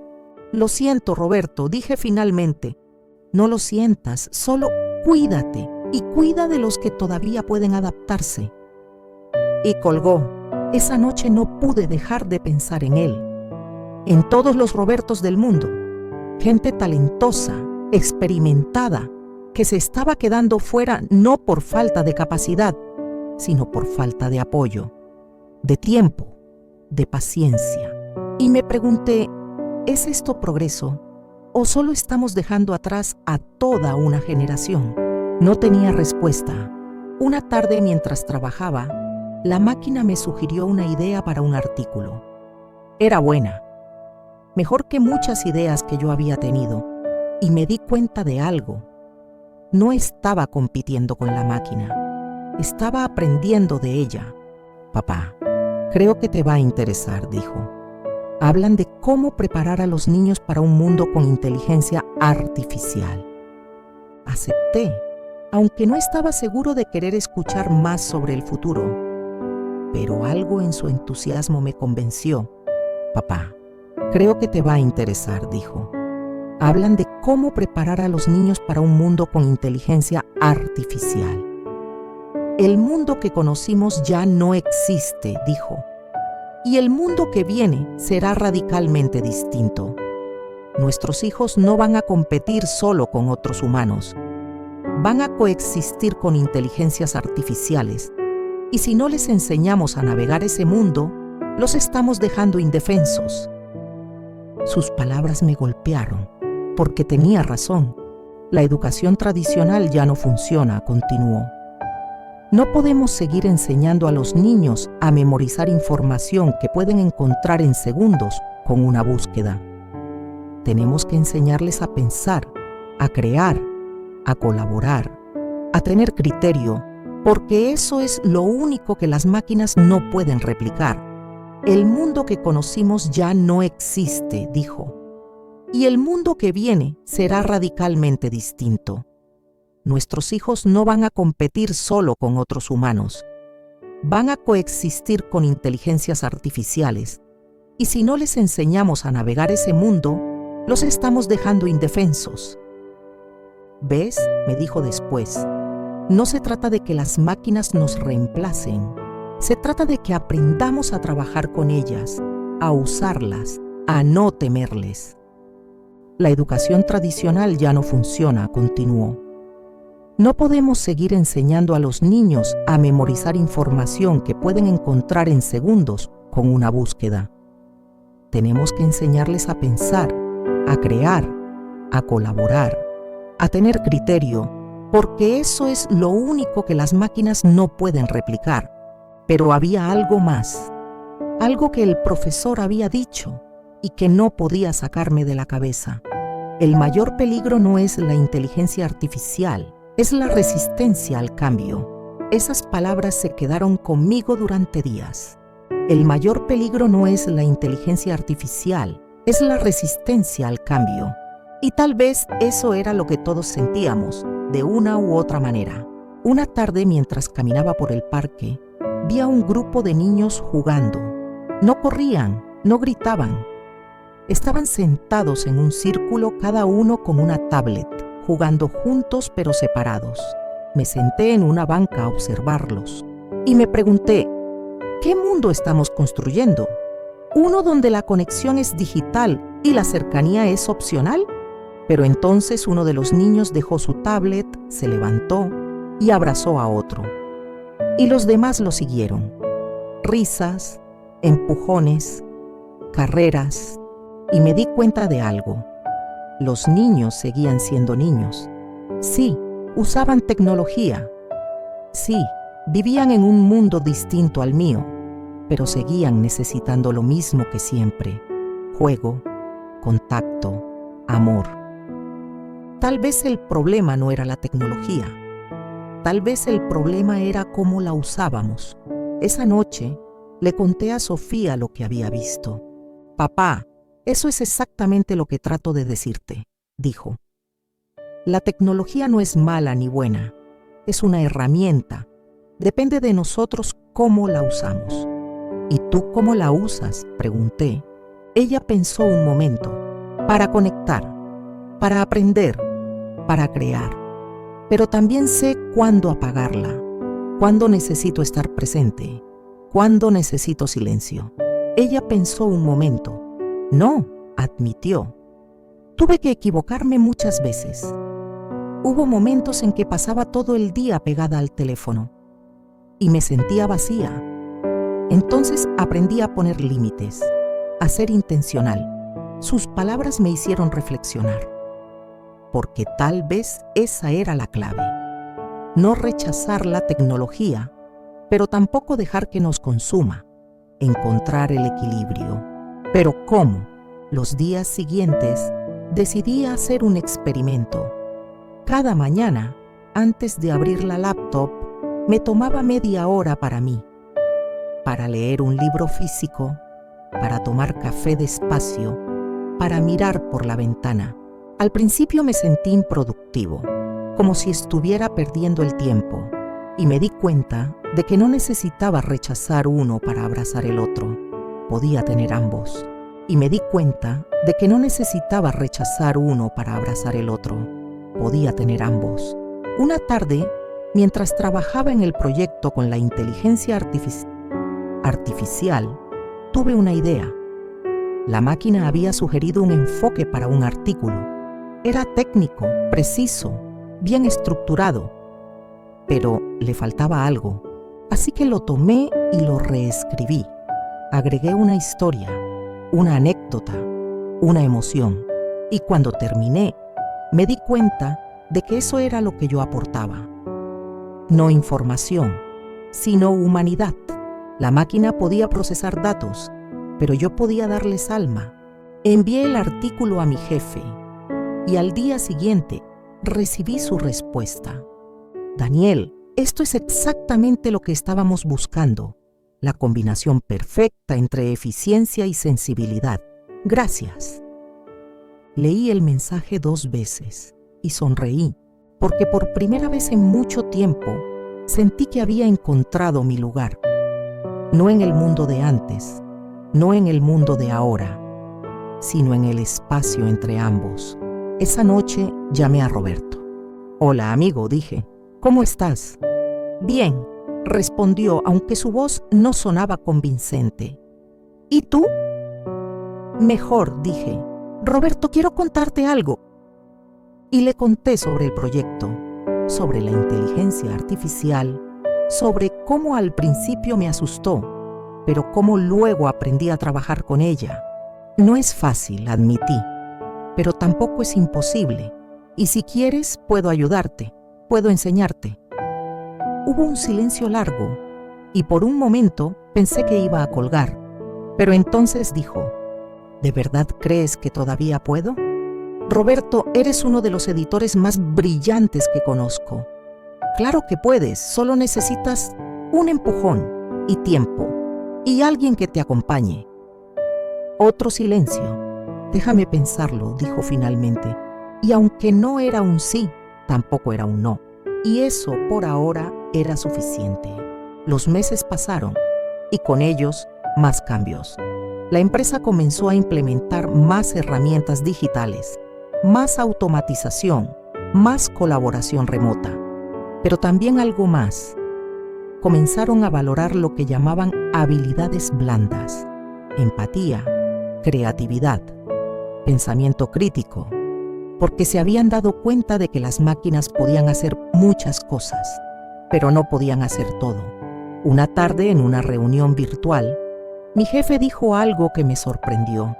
Lo siento, Roberto, dije finalmente. No lo sientas, solo cuídate y cuida de los que todavía pueden adaptarse. Y colgó. Esa noche no pude dejar de pensar en él, en todos los Robertos del mundo, gente talentosa, experimentada, que se estaba quedando fuera no por falta de capacidad, sino por falta de apoyo, de tiempo, de paciencia. Y me pregunté, ¿es esto progreso o solo estamos dejando atrás a toda una generación? No tenía respuesta. Una tarde mientras trabajaba, la máquina me sugirió una idea para un artículo. Era buena, mejor que muchas ideas que yo había tenido, y me di cuenta de algo. No estaba compitiendo con la máquina, estaba aprendiendo de ella. Papá, creo que te va a interesar, dijo. Hablan de cómo preparar a los niños para un mundo con inteligencia artificial. Acepté, aunque no estaba seguro de querer escuchar más sobre el futuro. Pero algo en su entusiasmo me convenció. Papá, creo que te va a interesar, dijo. Hablan de cómo preparar a los niños para un mundo con inteligencia artificial. El mundo que conocimos ya no existe, dijo. Y el mundo que viene será radicalmente distinto. Nuestros hijos no van a competir solo con otros humanos. Van a coexistir con inteligencias artificiales. Y si no les enseñamos a navegar ese mundo, los estamos dejando indefensos. Sus palabras me golpearon, porque tenía razón. La educación tradicional ya no funciona, continuó. No podemos seguir enseñando a los niños a memorizar información que pueden encontrar en segundos con una búsqueda. Tenemos que enseñarles a pensar, a crear, a colaborar, a tener criterio, porque eso es lo único que las máquinas no pueden replicar. El mundo que conocimos ya no existe, dijo, y el mundo que viene será radicalmente distinto. Nuestros hijos no van a competir solo con otros humanos. Van a coexistir con inteligencias artificiales. Y si no les enseñamos a navegar ese mundo, los estamos dejando indefensos. ¿Ves?, me dijo después. No se trata de que las máquinas nos reemplacen. Se trata de que aprendamos a trabajar con ellas, a usarlas, a no temerles. La educación tradicional ya no funciona, continuó. No podemos seguir enseñando a los niños a memorizar información que pueden encontrar en segundos con una búsqueda. Tenemos que enseñarles a pensar, a crear, a colaborar, a tener criterio, porque eso es lo único que las máquinas no pueden replicar. Pero había algo más, algo que el profesor había dicho y que no podía sacarme de la cabeza. El mayor peligro no es la inteligencia artificial, es la resistencia al cambio. Esas palabras se quedaron conmigo durante días. El mayor peligro no es la inteligencia artificial, es la resistencia al cambio. Y tal vez eso era lo que todos sentíamos, de una u otra manera. Una tarde, mientras caminaba por el parque, vi a un grupo de niños jugando. No corrían, no gritaban. Estaban sentados en un círculo, cada uno con una tablet, jugando juntos pero separados. Me senté en una banca a observarlos y me pregunté, ¿qué mundo estamos construyendo? ¿Uno donde la conexión es digital y la cercanía es opcional? Pero entonces uno de los niños dejó su tablet, se levantó y abrazó a otro. Y los demás lo siguieron. Risas, empujones, carreras, y me di cuenta de algo. Los niños seguían siendo niños. Sí, usaban tecnología. Sí, vivían en un mundo distinto al mío, pero seguían necesitando lo mismo que siempre: juego, contacto, amor. Tal vez el problema no era la tecnología. Tal vez el problema era cómo la usábamos. Esa noche le conté a Sofía lo que había visto. Papá, eso es exactamente lo que trato de decirte, dijo. La tecnología no es mala ni buena. Es una herramienta. Depende de nosotros cómo la usamos. ¿Y tú cómo la usas?, pregunté. Ella pensó un momento. Para conectar, para aprender, para crear. Pero también sé cuándo apagarla, cuándo necesito estar presente, cuándo necesito silencio. Ella pensó un momento. No, admitió. Tuve que equivocarme muchas veces. Hubo momentos en que pasaba todo el día pegada al teléfono y me sentía vacía. Entonces aprendí a poner límites, a ser intencional. Sus palabras me hicieron reflexionar, porque tal vez esa era la clave. No rechazar la tecnología, pero tampoco dejar que nos consuma. Encontrar el equilibrio. ¿Pero cómo? Los días siguientes decidí hacer un experimento. Cada mañana, antes de abrir la laptop, me tomaba media hora para mí, para leer un libro físico, para tomar café despacio, para mirar por la ventana. Al principio me sentí improductivo, como si estuviera perdiendo el tiempo, y me di cuenta de que no necesitaba rechazar uno para abrazar el otro. Podía tener ambos. Y me di cuenta de que no necesitaba rechazar uno para abrazar el otro. Podía tener ambos. Una tarde, mientras trabajaba en el proyecto con la inteligencia artificial, tuve una idea. La máquina había sugerido un enfoque para un artículo. Era técnico, preciso, bien estructurado, pero le faltaba algo. Así que lo tomé y lo reescribí. Agregué una historia, una anécdota, una emoción. Y cuando terminé, me di cuenta de que eso era lo que yo aportaba. No información, sino humanidad. La máquina podía procesar datos, pero yo podía darles alma. Envié el artículo a mi jefe y al día siguiente recibí su respuesta. Daniel, esto es exactamente lo que estábamos buscando. La combinación perfecta entre eficiencia y sensibilidad. Gracias. Leí el mensaje 2 veces y sonreí, porque por primera vez en mucho tiempo sentí que había encontrado mi lugar. No en el mundo de antes, no en el mundo de ahora, sino en el espacio entre ambos. Esa noche llamé a Roberto. Hola, amigo, dije. ¿Cómo estás? Bien, respondió, aunque su voz no sonaba convincente. ¿Y tú? Mejor, dije. Roberto, quiero contarte algo. Y le conté sobre el proyecto, sobre la inteligencia artificial, sobre cómo al principio me asustó, pero cómo luego aprendí a trabajar con ella. No es fácil, admití, pero tampoco es imposible. Y si quieres, puedo ayudarte, puedo enseñarte. Hubo un silencio largo y por un momento pensé que iba a colgar, pero entonces dijo, ¿de verdad crees que todavía puedo? Roberto, eres uno de los editores más brillantes que conozco. Claro que puedes, solo necesitas un empujón y tiempo y alguien que te acompañe. Otro silencio. Déjame pensarlo, dijo finalmente. Y aunque no era un sí, tampoco era un no. Y eso por ahora era suficiente. Los meses pasaron y con ellos más cambios. La empresa comenzó a implementar más herramientas digitales, más automatización, más colaboración remota. Pero también algo más. Comenzaron a valorar lo que llamaban habilidades blandas, empatía, creatividad, pensamiento crítico, porque se habían dado cuenta de que las máquinas podían hacer muchas cosas, pero no podían hacer todo. Una tarde, en una reunión virtual, mi jefe dijo algo que me sorprendió.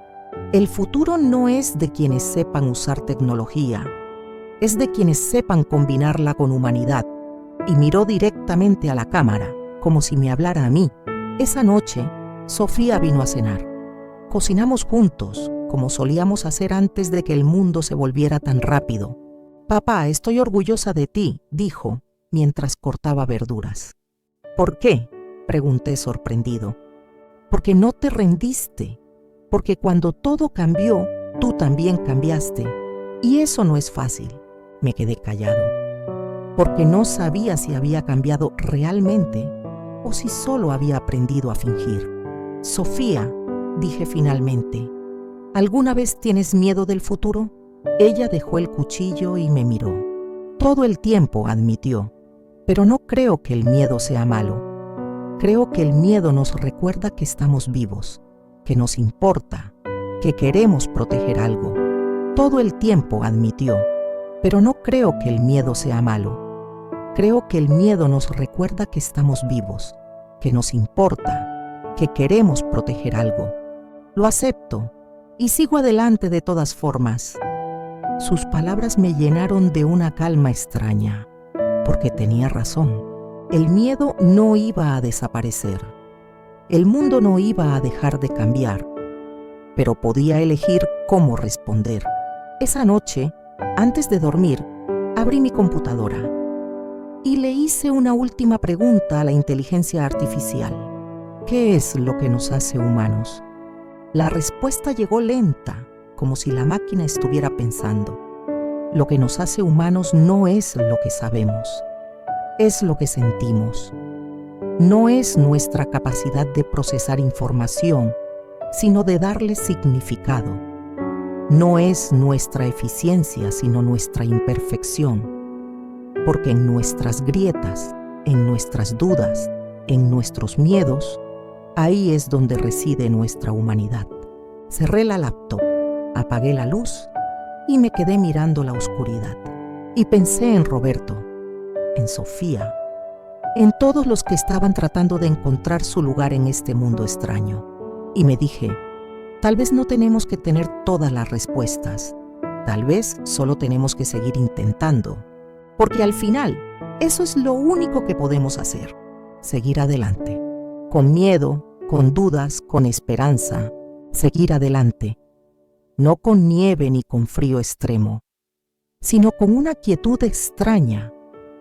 El futuro no es de quienes sepan usar tecnología, es de quienes sepan combinarla con humanidad. Y miró directamente a la cámara, como si me hablara a mí. Esa noche, Sofía vino a cenar. Cocinamos juntos, como solíamos hacer antes de que el mundo se volviera tan rápido. Papá, estoy orgullosa de ti, dijo, mientras cortaba verduras. ¿Por qué?, pregunté sorprendido. Porque no te rendiste, porque cuando todo cambió, tú también cambiaste. Y eso no es fácil. Me quedé callado, porque no sabía si había cambiado realmente o si solo había aprendido a fingir. Sofía, dije finalmente, ¿alguna vez tienes miedo del futuro? Ella dejó el cuchillo y me miró. Todo el tiempo, admitió, pero no creo que el miedo sea malo. Creo que el miedo nos recuerda que estamos vivos, que nos importa, que queremos proteger algo. Todo el tiempo, admitió, pero no creo que el miedo sea malo. Creo que el miedo nos recuerda que estamos vivos, que nos importa, que queremos proteger algo. Lo acepto y sigo adelante de todas formas. Sus palabras me llenaron de una calma extraña, porque tenía razón. El miedo no iba a desaparecer. El mundo no iba a dejar de cambiar, pero podía elegir cómo responder. Esa noche, antes de dormir, abrí mi computadora y le hice una última pregunta a la inteligencia artificial. ¿Qué es lo que nos hace humanos? La respuesta llegó lenta, como si la máquina estuviera pensando. Lo que nos hace humanos no es lo que sabemos, es lo que sentimos. No es nuestra capacidad de procesar información, sino de darle significado. No es nuestra eficiencia, sino nuestra imperfección. Porque en nuestras grietas, en nuestras dudas, en nuestros miedos, ahí es donde reside nuestra humanidad. Cerré la laptop, apagué la luz y me quedé mirando la oscuridad. Y pensé en Roberto, en Sofía, en todos los que estaban tratando de encontrar su lugar en este mundo extraño. Y me dije, tal vez no tenemos que tener todas las respuestas. Tal vez solo tenemos que seguir intentando. Porque al final, eso es lo único que podemos hacer. Seguir adelante. Con miedo, con dudas, con esperanza. Seguir adelante. No con nieve ni con frío extremo, sino con una quietud extraña,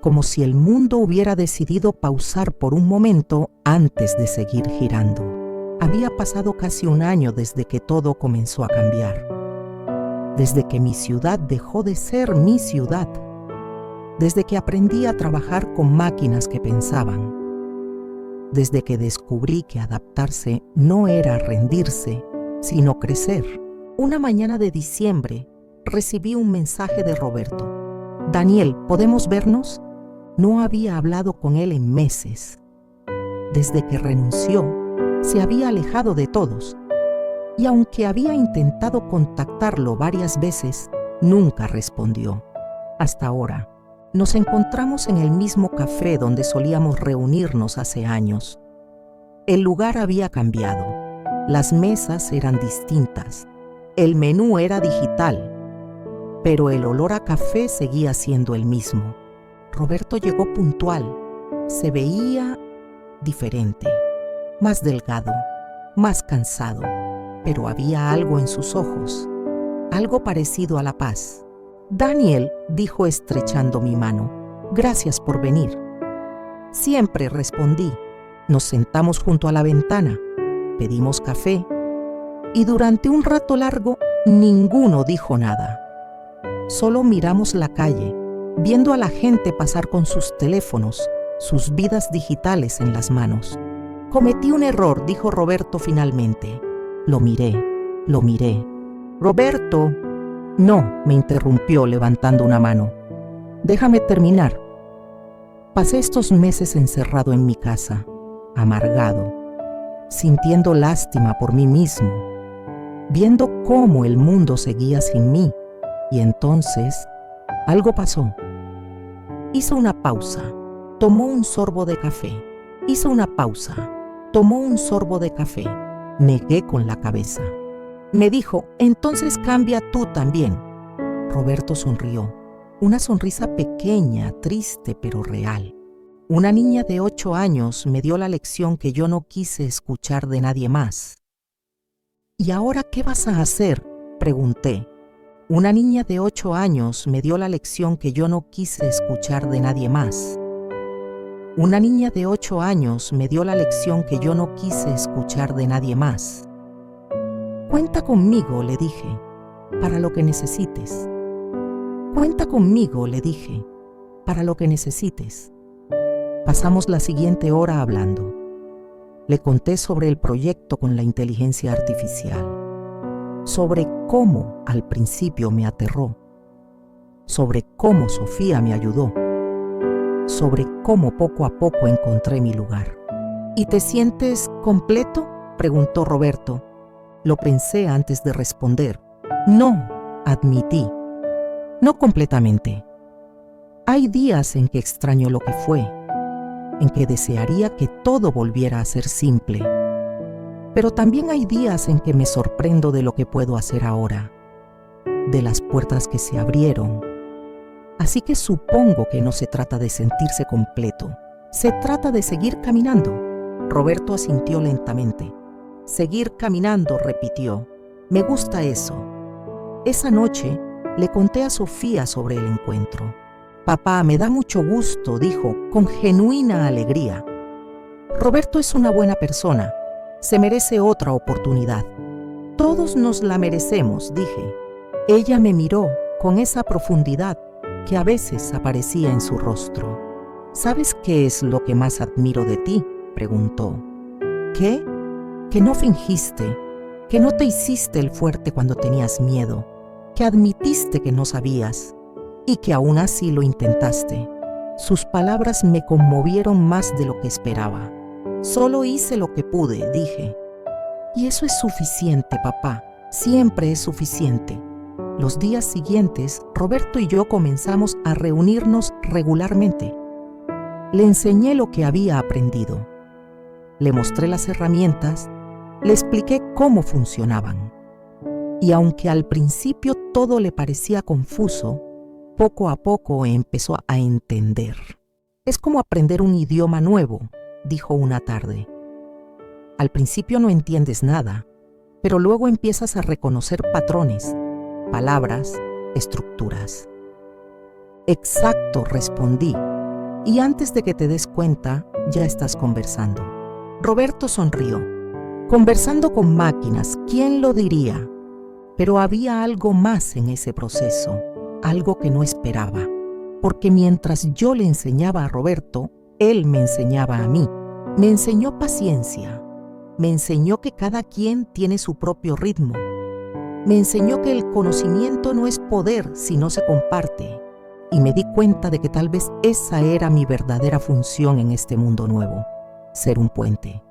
como si el mundo hubiera decidido pausar por un momento antes de seguir girando. Había pasado casi un año desde que todo comenzó a cambiar, desde que mi ciudad dejó de ser mi ciudad, desde que aprendí a trabajar con máquinas que pensaban, desde que descubrí que adaptarse no era rendirse, sino crecer. Una mañana de diciembre recibí un mensaje de Roberto. Daniel, ¿podemos vernos? No había hablado con él en meses. Desde que renunció, se había alejado de todos. Y aunque había intentado contactarlo varias veces, nunca respondió. Hasta ahora, nos encontramos en el mismo café donde solíamos reunirnos hace años. El lugar había cambiado. Las mesas eran distintas. El menú era digital, pero el olor a café seguía siendo el mismo. Roberto llegó puntual. Se veía diferente, más delgado, más cansado, pero había algo en sus ojos, algo parecido a la paz. Daniel, dijo estrechando mi mano, gracias por venir. Siempre, respondí. Nos sentamos junto a la ventana, pedimos café, y durante un rato largo ninguno dijo nada. Solo miramos la calle, viendo a la gente pasar con sus teléfonos, sus vidas digitales en las manos. Cometí un error, dijo Roberto finalmente. Lo miré. Roberto. No, me interrumpió levantando una mano. Déjame terminar. Pasé estos meses encerrado en mi casa, amargado, sintiendo lástima por mí mismo, viendo cómo el mundo seguía sin mí, y entonces algo pasó. Hizo una pausa, tomó un sorbo de café. Negué con la cabeza. Me dijo, entonces cambia tú también. Roberto sonrió, una sonrisa pequeña, triste pero real. Una niña de 8 años me dio la lección que yo no quise escuchar de nadie más. ¿Y ahora qué vas a hacer?, pregunté. Una niña de 8 años me dio la lección que yo no quise escuchar de nadie más. Una niña de 8 años me dio la lección que yo no quise escuchar de nadie más. Cuenta conmigo, le dije, para lo que necesites. Cuenta conmigo, le dije, para lo que necesites. Pasamos la siguiente hora hablando. Le conté sobre el proyecto con la inteligencia artificial, sobre cómo al principio me aterró, sobre cómo Sofía me ayudó, sobre cómo poco a poco encontré mi lugar. ¿Y te sientes completo?, preguntó Roberto. Lo pensé antes de responder. No, admití. No completamente. Hay días en que extraño lo que fue, en que desearía que todo volviera a ser simple. Pero también hay días en que me sorprendo de lo que puedo hacer ahora, de las puertas que se abrieron. Así que supongo que no se trata de sentirse completo, se trata de seguir caminando. Roberto asintió lentamente. Seguir caminando, repitió. Me gusta eso. Esa noche le conté a Sofía sobre el encuentro. Papá, me da mucho gusto, dijo, con genuina alegría. Roberto es una buena persona. Se merece otra oportunidad. Todos nos la merecemos, dije. Ella me miró con esa profundidad que a veces aparecía en su rostro. ¿Sabes qué es lo que más admiro de ti?, preguntó. ¿Qué? Que no fingiste, que no te hiciste el fuerte cuando tenías miedo, que admitiste que no sabías y que aún así lo intentaste. Sus palabras me conmovieron más de lo que esperaba. Solo hice lo que pude, dije. Y eso es suficiente, papá. Siempre es suficiente. Los días siguientes, Roberto y yo comenzamos a reunirnos regularmente. Le enseñé lo que había aprendido. Le mostré las herramientas, le expliqué cómo funcionaban. Y aunque al principio todo le parecía confuso, poco a poco empezó a entender. Es como aprender un idioma nuevo, dijo una tarde. Al principio no entiendes nada, pero luego empiezas a reconocer patrones, palabras, estructuras. Exacto, respondí, y antes de que te des cuenta, ya estás conversando. Roberto sonrió. Conversando con máquinas, ¿quién lo diría? Pero había algo más en ese proceso, algo que no esperaba, porque mientras yo le enseñaba a Roberto, él me enseñaba a mí. Me enseñó paciencia, me enseñó que cada quien tiene su propio ritmo, me enseñó que el conocimiento no es poder si no se comparte, y me di cuenta de que tal vez esa era mi verdadera función en este mundo nuevo, ser un puente,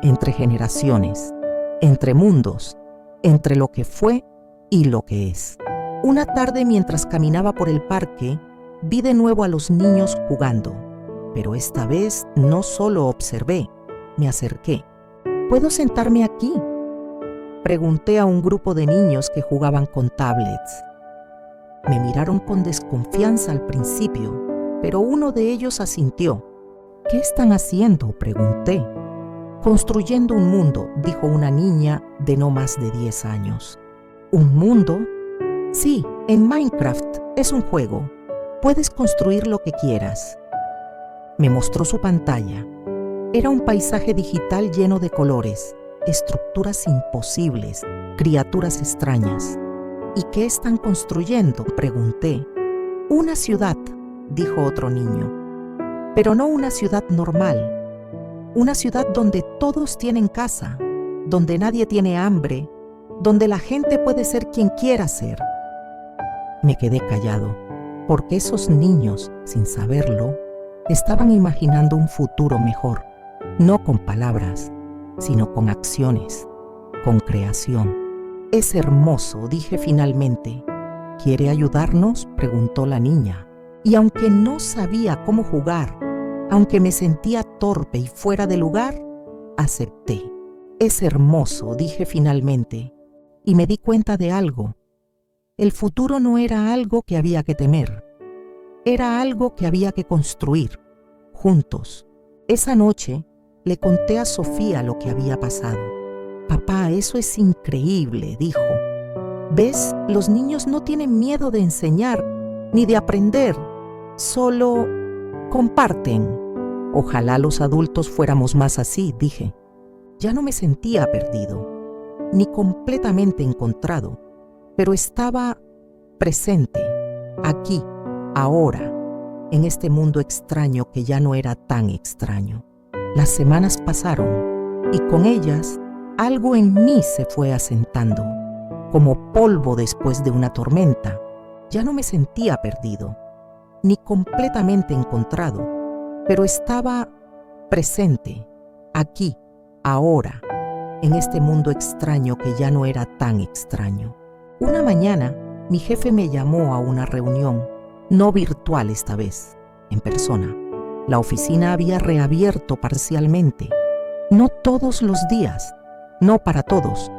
entre generaciones, entre mundos, entre lo que fue y lo que es. Una tarde mientras caminaba por el parque, vi de nuevo a los niños jugando, pero esta vez no solo observé, me acerqué. ¿Puedo sentarme aquí?, pregunté a un grupo de niños que jugaban con tablets. Me miraron con desconfianza al principio, pero uno de ellos asintió. ¿Qué están haciendo?, pregunté. Construyendo un mundo, dijo una niña de no más de 10 años. ¿Un mundo? Sí, en Minecraft es un juego. Puedes construir lo que quieras. Me mostró su pantalla. Era un paisaje digital lleno de colores, estructuras imposibles, criaturas extrañas. ¿Y qué están construyendo?, pregunté. Una ciudad, dijo otro niño. Pero no una ciudad normal. Una ciudad donde todos tienen casa, donde nadie tiene hambre, donde la gente puede ser quien quiera ser. Me quedé callado, porque esos niños, sin saberlo, estaban imaginando un futuro mejor, no con palabras, sino con acciones, con creación. Es hermoso, dije finalmente. ¿Quiere ayudarnos?, preguntó la niña. Y aunque no sabía cómo jugar, aunque me sentía torpe y fuera de lugar, acepté. Es hermoso, dije finalmente, y me di cuenta de algo. El futuro no era algo que había que temer, era algo que había que construir, juntos. Esa noche le conté a Sofía lo que había pasado. Papá, eso es increíble, dijo. ¿Ves? Los niños no tienen miedo de enseñar ni de aprender, solo comparten. Ojalá los adultos fuéramos más así, dije. Ya no me sentía perdido, ni completamente encontrado, pero estaba presente, aquí, ahora, en este mundo extraño que ya no era tan extraño. Las semanas pasaron y con ellas algo en mí se fue asentando, como polvo después de una tormenta. Ya no me sentía perdido, ni completamente encontrado, pero estaba presente, aquí, ahora, en este mundo extraño que ya no era tan extraño. Una mañana, mi jefe me llamó a una reunión, no virtual esta vez, en persona. La oficina había reabierto parcialmente, no todos los días, no para todos,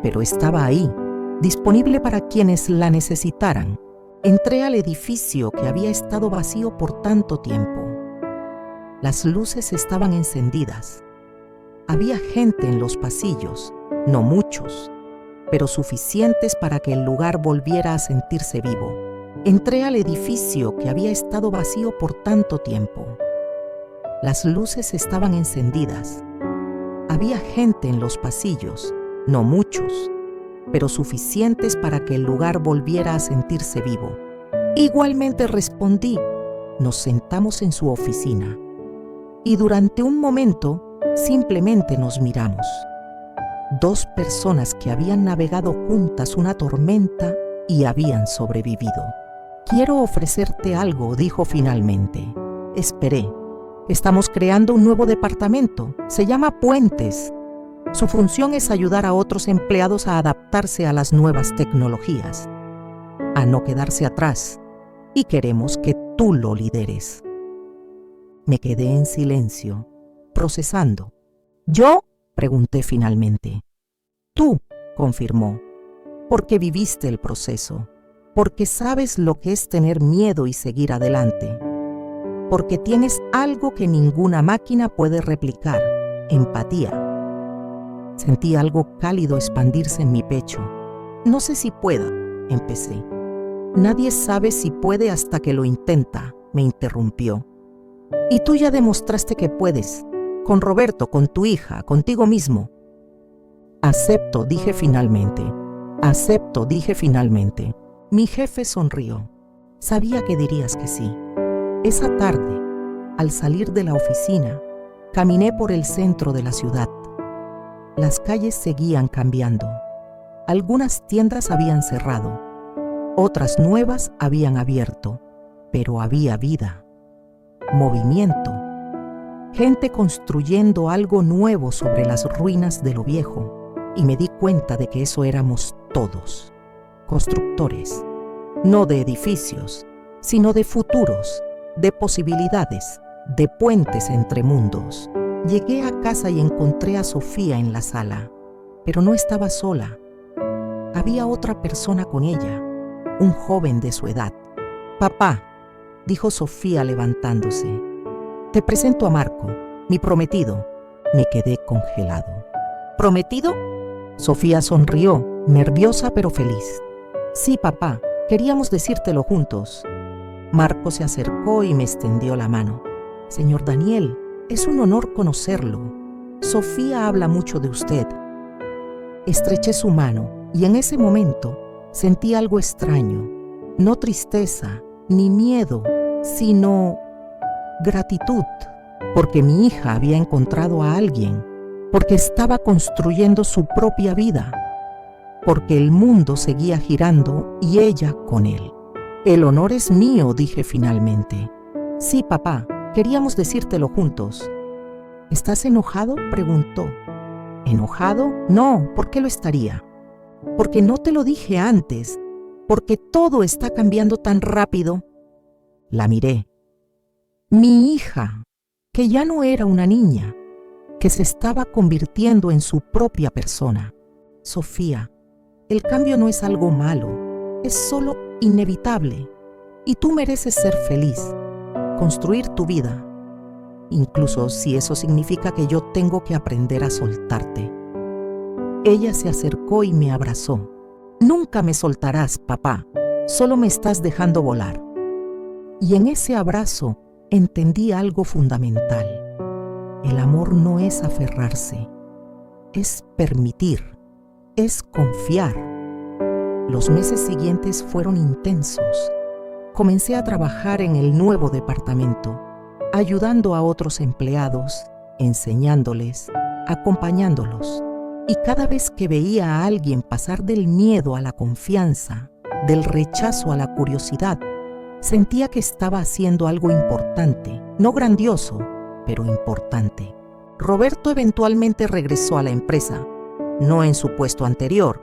pero estaba ahí, disponible para quienes la necesitaran. Entré al edificio que había estado vacío por tanto tiempo. Las luces estaban encendidas. Había gente en los pasillos, no muchos, pero suficientes para que el lugar volviera a sentirse vivo. Entré al edificio que había estado vacío por tanto tiempo. Las luces estaban encendidas. Había gente en los pasillos, no muchos, pero suficientes para que el lugar volviera a sentirse vivo. Igualmente respondí. Nos sentamos en su oficina y durante un momento simplemente nos miramos. Dos personas que habían navegado juntas una tormenta y habían sobrevivido. Quiero ofrecerte algo, dijo finalmente. Esperé. Estamos creando un nuevo departamento. Se llama Puentes. Su función es ayudar a otros empleados a adaptarse a las nuevas tecnologías, a no quedarse atrás, y queremos que tú lo lideres. Me quedé en silencio, procesando. ¿Yo? Pregunté finalmente. Tú, confirmó, porque viviste el proceso, porque sabes lo que es tener miedo y seguir adelante, porque tienes algo que ninguna máquina puede replicar, empatía. Sentí algo cálido expandirse en mi pecho. No sé si pueda, empecé. Nadie sabe si puede hasta que lo intenta, me interrumpió. Y tú ya demostraste que puedes, con Roberto, con tu hija, contigo mismo. Acepto, dije finalmente. Acepto, dije finalmente. Mi jefe sonrió. Sabía que dirías que sí. Esa tarde, al salir de la oficina, caminé por el centro de la ciudad. Las calles seguían cambiando. Algunas tiendas habían cerrado, otras nuevas habían abierto, pero había vida, movimiento, gente construyendo algo nuevo sobre las ruinas de lo viejo, y me di cuenta de que eso éramos todos, constructores, no de edificios, sino de futuros, de posibilidades, de puentes entre mundos. Llegué a casa y encontré a Sofía en la sala, pero no estaba sola. Había otra persona con ella, un joven de su edad. Papá, dijo Sofía levantándose, te presento a Marco, mi prometido. Me quedé congelado. ¿Prometido? Sofía sonrió, nerviosa pero feliz. Sí, papá, queríamos decírtelo juntos. Marco se acercó y me extendió la mano. Señor Daniel, es un honor conocerlo. Sofía habla mucho de usted. Estreché su mano y en ese momento sentí algo extraño. No tristeza ni miedo, sino gratitud. Porque mi hija había encontrado a alguien. Porque estaba construyendo su propia vida. Porque el mundo seguía girando y ella con él. El honor es mío, dije finalmente. Sí, papá. Queríamos decírtelo juntos. ¿Estás enojado?, preguntó. ¿Enojado? No, ¿por qué lo estaría? Porque no te lo dije antes, porque todo está cambiando tan rápido. La miré. Mi hija, que ya no era una niña, que se estaba convirtiendo en su propia persona. Sofía, el cambio no es algo malo, es solo inevitable, y tú mereces ser feliz. Construir tu vida, incluso si eso significa que yo tengo que aprender a soltarte. Ella se acercó y me abrazó. Nunca me soltarás, papá, solo me estás dejando volar. Y en ese abrazo entendí algo fundamental. El amor no es aferrarse, es permitir, es confiar. Los meses siguientes fueron intensos. Comencé a trabajar en el nuevo departamento, ayudando a otros empleados, enseñándoles, acompañándolos. Y cada vez que veía a alguien pasar del miedo a la confianza, del rechazo a la curiosidad, sentía que estaba haciendo algo importante, no grandioso, pero importante. Roberto eventualmente regresó a la empresa, no en su puesto anterior,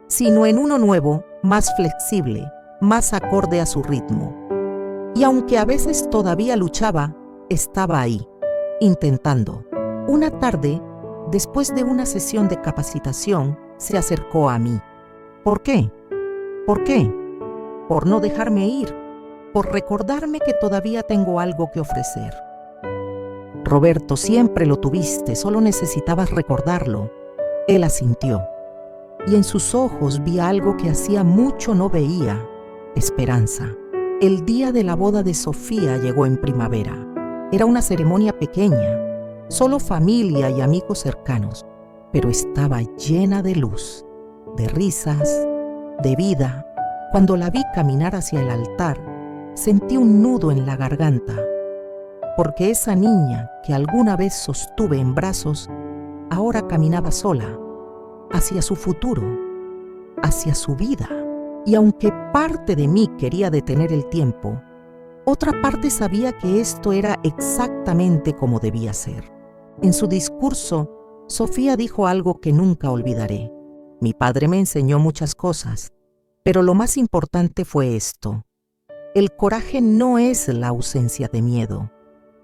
sino en uno nuevo, más flexible, más acorde a su ritmo. Y aunque a veces todavía luchaba, estaba ahí, intentando. Una tarde, después de una sesión de capacitación, se acercó a mí. ¿Por qué? ¿Por qué? Por no dejarme ir, por recordarme que todavía tengo algo que ofrecer. Roberto, siempre lo tuviste, solo necesitabas recordarlo. Él asintió. Y en sus ojos vi algo que hacía mucho no veía: esperanza. El día de la boda de Sofía llegó en primavera. Era una ceremonia pequeña, solo familia y amigos cercanos, pero estaba llena de luz. de risas, de vida. Cuando la vi caminar hacia el altar, sentí un nudo en la garganta, porque esa niña que alguna vez sostuve en brazos, ahora caminaba sola, hacia su futuro, hacia su vida. Y aunque parte de mí quería detener el tiempo, otra parte sabía que esto era exactamente como debía ser. En su discurso, Sofía dijo algo que nunca olvidaré. Mi padre me enseñó muchas cosas, pero lo más importante fue esto. El coraje no es la ausencia de miedo,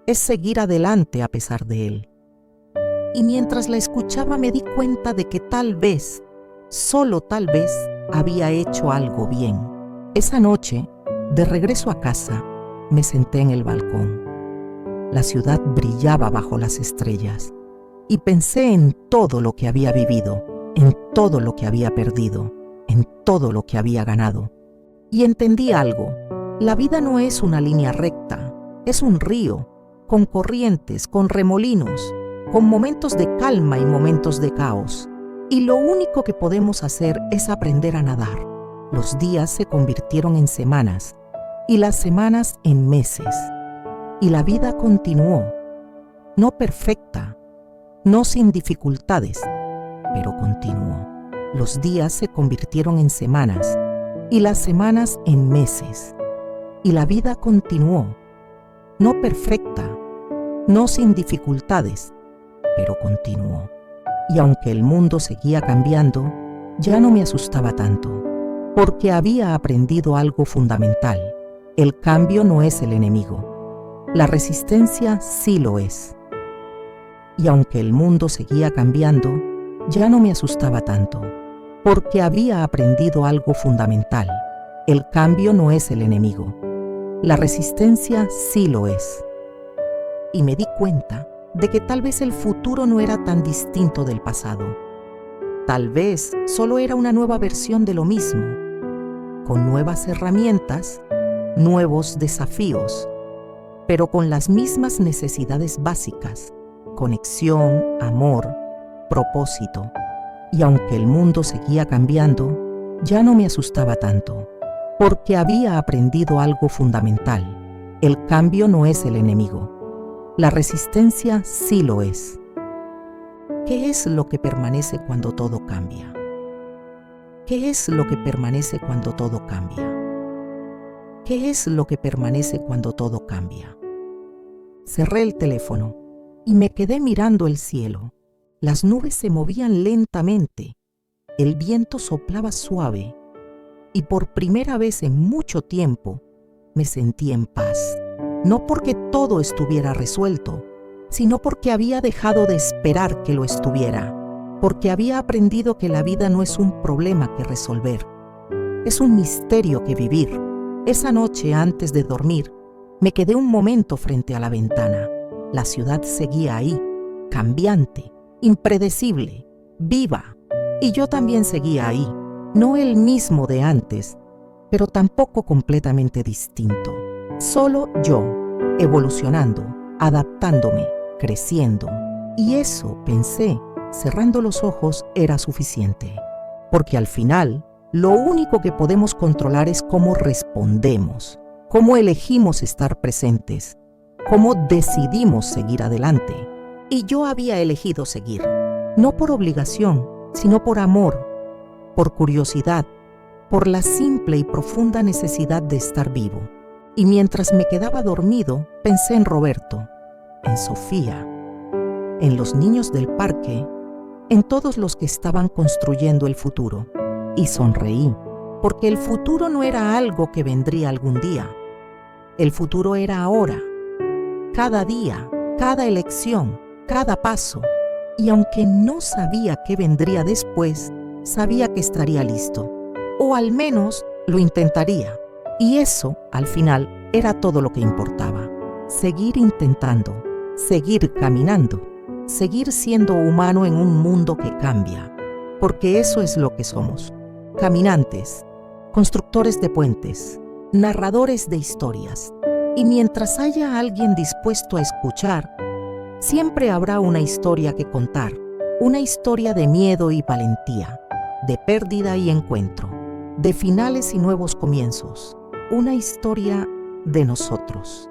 es seguir adelante a pesar de él. Y mientras la escuchaba me di cuenta de que tal vez, solo tal vez, había hecho algo bien. Esa noche, de regreso a casa, me senté en el balcón. La ciudad brillaba bajo las estrellas y pensé en todo lo que había vivido, en todo lo que había perdido, en todo lo que había ganado. Y entendí algo. La vida no es una línea recta, es un río, con corrientes, con remolinos, con momentos de calma y momentos de caos. Y lo único que podemos hacer es aprender a nadar. Los días se convirtieron en semanas y las semanas en meses. Y la vida continuó, no perfecta, no sin dificultades, pero continuó. Los días se convirtieron en semanas y las semanas en meses. Y la vida continuó, no perfecta, no sin dificultades, pero continuó. Y aunque el mundo seguía cambiando, ya no me asustaba tanto, porque había aprendido algo fundamental. El cambio no es el enemigo. La resistencia sí lo es. Y aunque el mundo seguía cambiando, ya no me asustaba tanto, porque había aprendido algo fundamental. El cambio no es el enemigo. La resistencia sí lo es. Y me di cuenta de que tal vez el futuro no era tan distinto del pasado. Tal vez solo era una nueva versión de lo mismo, con nuevas herramientas, nuevos desafíos, pero con las mismas necesidades básicas: conexión, amor, propósito. Y aunque el mundo seguía cambiando, ya no me asustaba tanto, porque había aprendido algo fundamental. El cambio no es el enemigo. La resistencia sí lo es. ¿Qué es lo que permanece cuando todo cambia? ¿Qué es lo que permanece cuando todo cambia? ¿Qué es lo que permanece cuando todo cambia? Cerré el teléfono y me quedé mirando el cielo. Las nubes se movían lentamente, el viento soplaba suave y por primera vez en mucho tiempo me sentí en paz. No porque todo estuviera resuelto, sino porque había dejado de esperar que lo estuviera, porque había aprendido que la vida no es un problema que resolver, es un misterio que vivir. Esa noche, antes de dormir, me quedé un momento frente a la ventana. La ciudad seguía ahí, cambiante, impredecible, viva, y yo también seguía ahí, no el mismo de antes, pero tampoco completamente distinto. Solo yo, evolucionando, adaptándome, creciendo. Y eso, pensé, cerrando los ojos, era suficiente. Porque al final, lo único que podemos controlar es cómo respondemos, cómo elegimos estar presentes, cómo decidimos seguir adelante. Y yo había elegido seguir, no por obligación, sino por amor, por curiosidad, por la simple y profunda necesidad de estar vivo. Y mientras me quedaba dormido, pensé en Roberto, en Sofía, en los niños del parque, en todos los que estaban construyendo el futuro. Y sonreí, porque el futuro no era algo que vendría algún día. El futuro era ahora, cada día, cada elección, cada paso. Y aunque no sabía qué vendría después, sabía que estaría listo, o al menos lo intentaría. Y eso, al final, era todo lo que importaba. Seguir intentando, seguir caminando, seguir siendo humano en un mundo que cambia. Porque eso es lo que somos. Caminantes, constructores de puentes, narradores de historias. Y mientras haya alguien dispuesto a escuchar, siempre habrá una historia que contar. Una historia de miedo y valentía. de pérdida y encuentro, de finales y nuevos comienzos, una historia de nosotros.